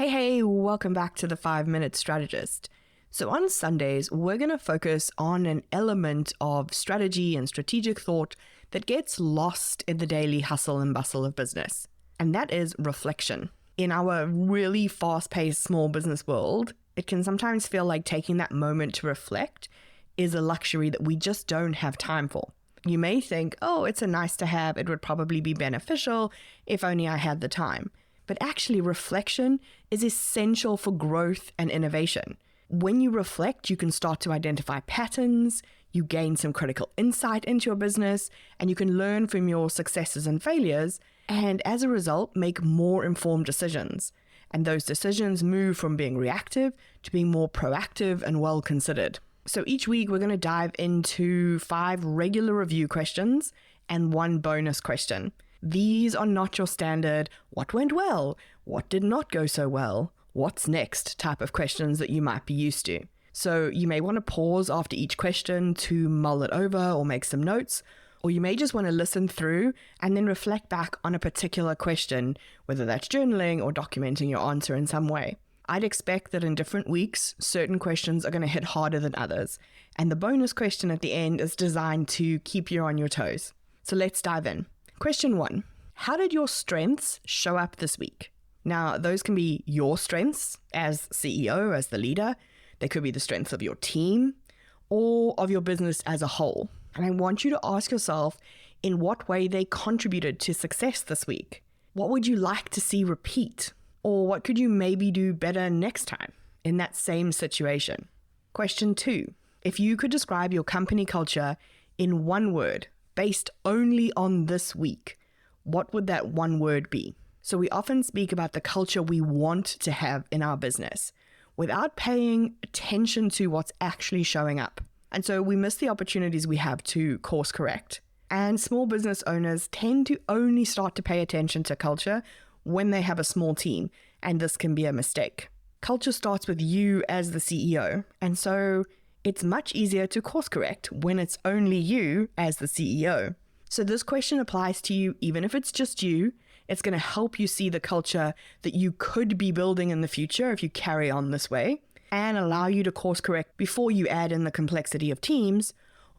Hey, welcome back to the 5-Minute Strategist. So on Sundays, we're going to focus on an element of strategy and strategic thought that gets lost in the daily hustle and bustle of business, and that is reflection. In our really fast-paced small business world, it can sometimes feel like taking that moment to reflect is a luxury that we just don't have time for. You may think, oh, it's a nice to have, it would probably be beneficial if only I had the time. But actually, reflection is essential for growth and innovation. When you reflect, you can start to identify patterns, you gain some critical insight into your business, and you can learn from your successes and failures, and as a result, make more informed decisions. And those decisions move from being reactive to being more proactive and well considered. So each week, we're going to dive into 5 regular review questions and 1 bonus question. These are not your standard, what went well, what did not go so well, what's next type of questions that you might be used to. So you may want to pause after each question to mull it over or make some notes, or you may just want to listen through and then reflect back on a particular question, whether that's journaling or documenting your answer in some way. I'd expect that in different weeks, certain questions are going to hit harder than others, and the bonus question at the end is designed to keep you on your toes. So let's dive in. Question 1, how did your strengths show up this week? Now, those can be your strengths as CEO, as the leader. They could be the strengths of your team or of your business as a whole. And I want you to ask yourself in what way they contributed to success this week. What would you like to see repeat? Or what could you maybe do better next time in that same situation? Question 2, if you could describe your company culture in 1 word, based only on this week, what would that 1 word be? So we often speak about the culture we want to have in our business without paying attention to what's actually showing up. And so we miss the opportunities we have to course correct. And small business owners tend to only start to pay attention to culture when they have a small team, and this can be a mistake. Culture starts with you as the CEO, and so it's much easier to course correct when it's only you as the CEO. So this question applies to you even if it's just you. It's going to help you see the culture that you could be building in the future if you carry on this way, and allow you to course correct before you add in the complexity of teams.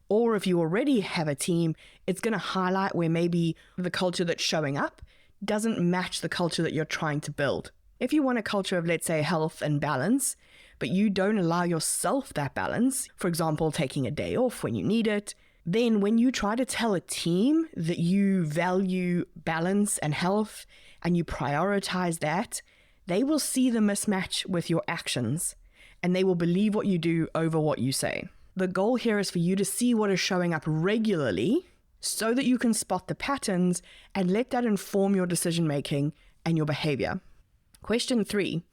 Or if you already have a team, it's going to highlight where maybe the culture that's showing up doesn't match the culture that you're trying to build. If you want a culture of, let's say, health and balance, but you don't allow yourself that balance, for example, taking a day off when you need it, then when you try to tell a team that you value balance and health and you prioritize that, they will see the mismatch with your actions and they will believe what you do over what you say. The goal here is for you to see what is showing up regularly so that you can spot the patterns and let that inform your decision making and your behavior. Question 3,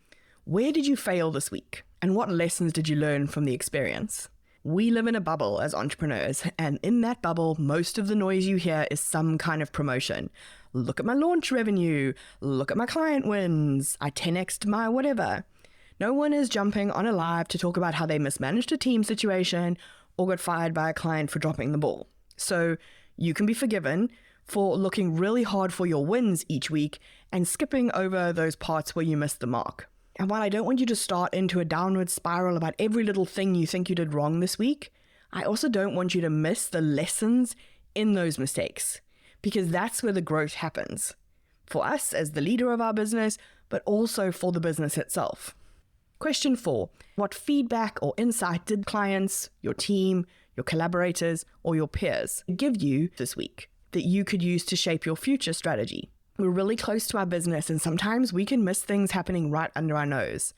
where did you fail this week? And what lessons did you learn from the experience? We live in a bubble as entrepreneurs, and in that bubble, most of the noise you hear is some kind of promotion. Look at my launch revenue, look at my client wins, I 10x'd my whatever. No one is jumping on a live to talk about how they mismanaged a team situation or got fired by a client for dropping the ball. So you can be forgiven for looking really hard for your wins each week and skipping over those parts where you missed the mark. And while I don't want you to start into a downward spiral about every little thing you think you did wrong this week, I also don't want you to miss the lessons in those mistakes, because that's where the growth happens. For us as the leader of our business, but also for the business itself. Question 4, what feedback or insight did clients, your team, your collaborators, or your peers give you this week that you could use to shape your future strategy? We're really close to our business, and sometimes we can miss things happening right under our nose.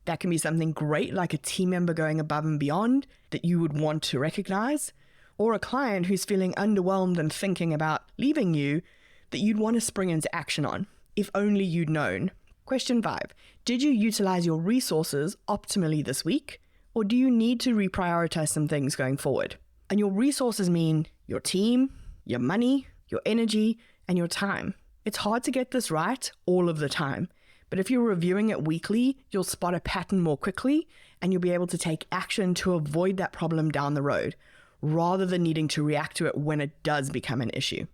That can be something great like a team member going above and beyond that you would want to recognize, or a client who's feeling underwhelmed and thinking about leaving you that you'd want to spring into action on, if only you'd known. Question 5, did you utilize your resources optimally this week, or do you need to reprioritize some things going forward? And your resources mean your team, your money, your energy, and your time. It's hard to get this right all of the time, but if you're reviewing it weekly, you'll spot a pattern more quickly and you'll be able to take action to avoid that problem down the road, rather than needing to react to it when it does become an issue.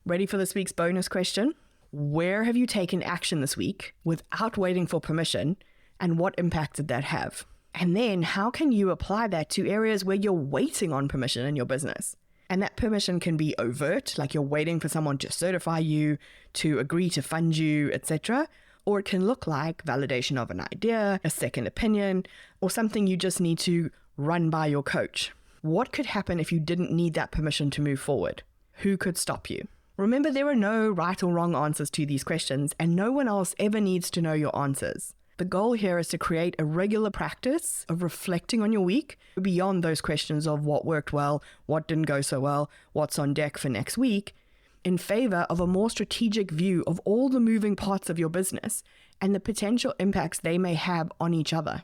Ready for this week's bonus question? Where have you taken action this week without waiting for permission, and what impact did that have? And then how can you apply that to areas where you're waiting on permission in your business? And that permission can be overt, like you're waiting for someone to certify you, to agree to fund you, etc. Or it can look like validation of an idea, a second opinion, or something you just need to run by your coach. What could happen if you didn't need that permission to move forward? Who could stop you? Remember, there are no right or wrong answers to these questions, and no one else ever needs to know your answers. The goal here is to create a regular practice of reflecting on your week beyond those questions of what worked well, what didn't go so well, what's on deck for next week, in favor of a more strategic view of all the moving parts of your business and the potential impacts they may have on each other.